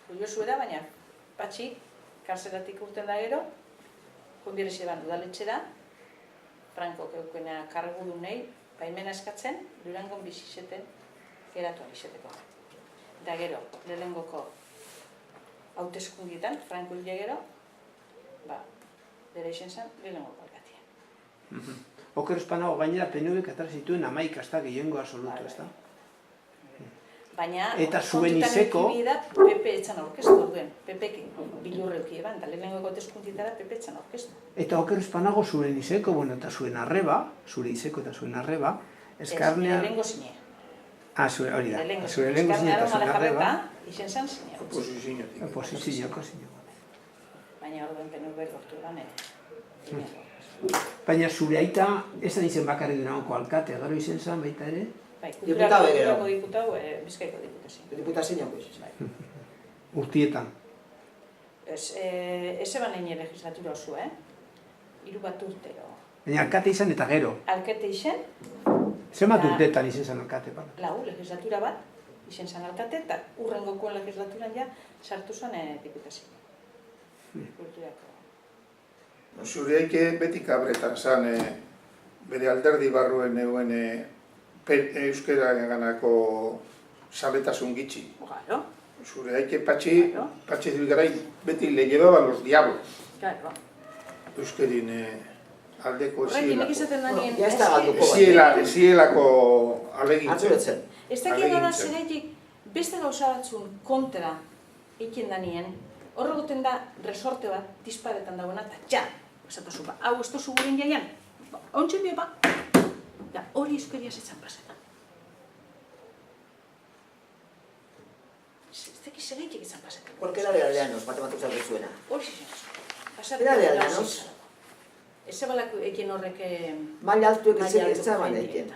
Kuriosu era, baina Patxi karzelatik urten da gero, konbierezi ban udaletxera, Frankok eukena kargudunei, baimena eskatzen, Durangon bizizeten geratu abizeteko. Da gero, lehenengoko hauteskundietan, Franko hile gero, bera izen zen, lehenengoko alkatia. Oker espanago gainera PNVk atara zituen 11 hasta gehiengo absoluto, ezta? Baina, eta zuen izeko PP etxan aurkeztu orduen, PPk bilurreuki eban, eta lehenengoko hauteskundietara PP etxan aurkeztu. Eta oker espanago zuen izeko, bueno, eta zuen arreba, zure izeko eta zuen arreba, eskarnea... Lehenengo zinea. Hori da, Lehenengo zure lehenengo zinea eta zuen arreba... Izen zan zinea. Oposizioko zinea. Baina orduen PNV lortu eran, Baina zure aita, esan izen bakarri Durangoko alkate, gero izen zan baita ere? Diputau egero. Diputau, Bizkaiko diputazio. Diputazioako izan. Urtietan. Ez eban egin legislatura oso, 3 bat urtero. Baina alkate izan eta gero. Alkate izen. Zenbat urteetan izen zan alkate? Lau, legislatura bat, izen zan alkate, eta urrengokoen legislaturan ja sartu zen diputazio. Kulturako. Zureaike beti kabretan zan bere alderdi barruen euen euskera ganako saletasun gitxi. Claro. Zureaike Patxi Zilgarai beti le llevaba los diablos. Claro. Euskerin aldeko esielako alegintzen. Ez dakien da zeretik beste gauza batzun kontra egin danien, horregoten da resorte bat, disparetan dagoena, eta ja, esatozu ba, hau ez tozu gurin jaian, ontsen dio ba, da hori euskeriaz etzan pasetan. Ez dakit sereitik etzan pasetan. Porque era de aldeanos, matematikak zuena. Hori zizen. Era de aldeanos. Ez ebalako ekin horrek... Maila altuek ez zaban egiten.